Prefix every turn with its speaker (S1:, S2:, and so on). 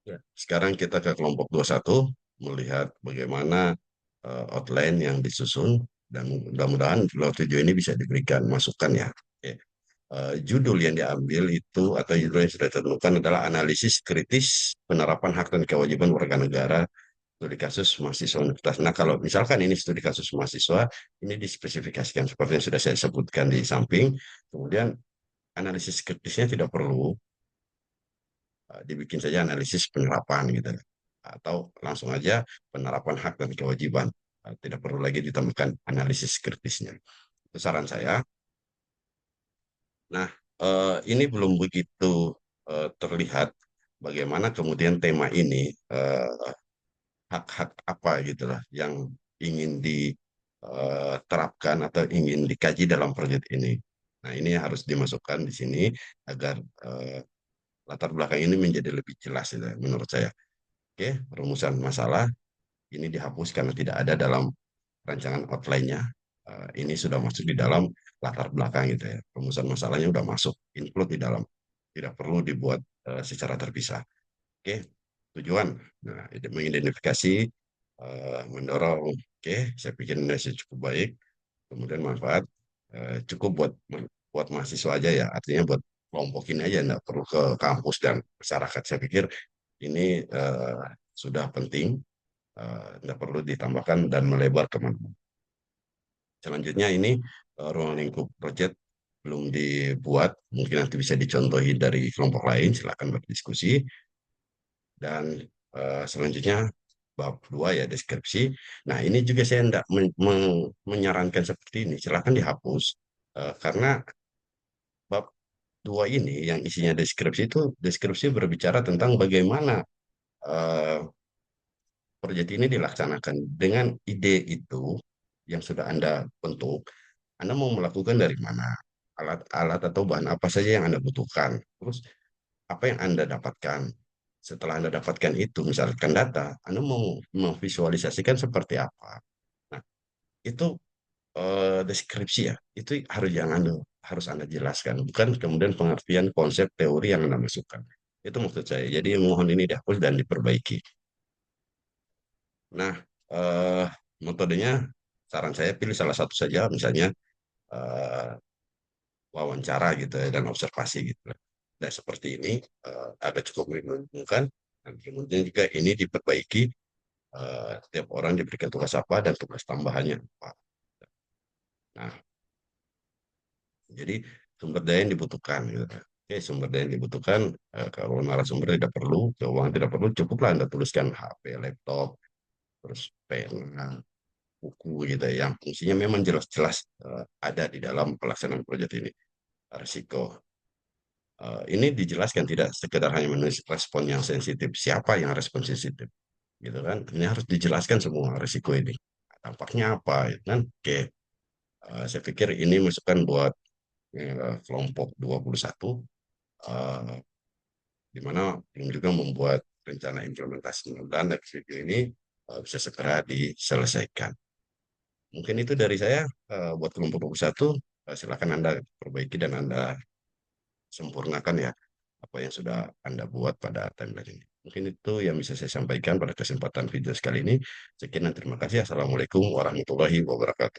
S1: Ya, sekarang kita ke kelompok 21 melihat bagaimana outline yang disusun dan mudah-mudahan lewat video ini bisa diberikan masukan ya. Oke. Judul yang diambil itu atau judul yang sudah ditentukan adalah analisis kritis penerapan hak dan kewajiban warga negara studi kasus mahasiswa universitas. Nah, kalau misalkan ini studi kasus mahasiswa, ini dispesifikasikan seperti yang sudah saya sebutkan di samping. Kemudian analisis kritisnya tidak perlu dibikin saja analisis penerapan gitu, atau langsung aja penerapan hak dan kewajiban. Tidak perlu lagi ditambahkan analisis kritisnya. Itu saran saya. Nah, ini belum begitu terlihat bagaimana kemudian tema ini hak-hak apa gitu lah yang ingin diterapkan atau ingin dikaji dalam proyek ini. Nah, ini harus dimasukkan di sini agar latar belakang ini menjadi lebih jelas gitu, menurut saya. Oke, rumusan masalah ini dihapus karena tidak ada dalam rancangan outline-nya. Ini sudah masuk di dalam latar belakang gitu ya. Rumusan masalahnya sudah masuk, include di dalam. Tidak perlu dibuat secara terpisah. Oke, tujuan. Nah, itu mengidentifikasi, mendorong. Oke, saya pikir ini sudah cukup baik. Kemudian manfaat cukup buat mahasiswa aja ya. Artinya buat kelompok ini aja, nggak perlu ke kampus dan masyarakat. Saya pikir ini sudah penting, nggak perlu ditambahkan dan melebar kemana. Selanjutnya ini ruang lingkup project belum dibuat, mungkin nanti bisa dicontohi dari kelompok lain, silakan berdiskusi. Dan selanjutnya bab 2 ya deskripsi. Nah ini juga saya tidak menyarankan seperti ini, silakan dihapus. Karena bab 2 ini yang isinya deskripsi itu deskripsi berbicara tentang bagaimana eh, proyek ini dilaksanakan dengan ide itu yang sudah Anda bentuk. Anda mau melakukan dari mana? Alat-alat atau bahan apa saja yang Anda butuhkan. Terus apa yang Anda dapatkan? Setelah Anda dapatkan itu, misalkan data, Anda mau memvisualisasikan seperti apa? Nah, itu deskripsi ya. Itu harus Anda jelaskan, bukan kemudian pengertian konsep teori yang Anda masukkan. Itu maksud saya. Jadi mohon ini dihapus dan diperbaiki. Nah, eh, metodenya saran saya pilih salah satu saja, misalnya eh, wawancara gitu ya dan observasi gitu. Dan seperti ini agak cukup membingungkan. Dan kemudian juga ini diperbaiki, setiap orang diberikan tugas apa dan tugas tambahannya apa. Nah, jadi sumber daya yang dibutuhkan gitu. Oke, sumber daya yang dibutuhkan, kalau narasumber tidak perlu, keuangan tidak perlu, cukuplah Anda tuliskan HP, laptop, terus pena, buku gitu ya, yang fungsinya memang jelas-jelas ada di dalam pelaksanaan proyek ini. Risiko ini dijelaskan, tidak sekedar hanya menulis respon yang sensitif, siapa yang respon sensitif gitu kan, ini harus dijelaskan semua risiko ini, dampaknya apa gitu kan. Oke, saya pikir ini masukan buat kelompok 21, eh, di mana tim juga membuat rencana implementasi, dan video ini bisa segera diselesaikan. Mungkin itu dari saya, buat kelompok 21. Silakan Anda perbaiki dan Anda sempurnakan ya apa yang sudah Anda buat pada timeline ini. Mungkin itu yang bisa saya sampaikan pada kesempatan video sekali ini. Sekian dan terima kasih. Assalamualaikum warahmatullahi wabarakatuh.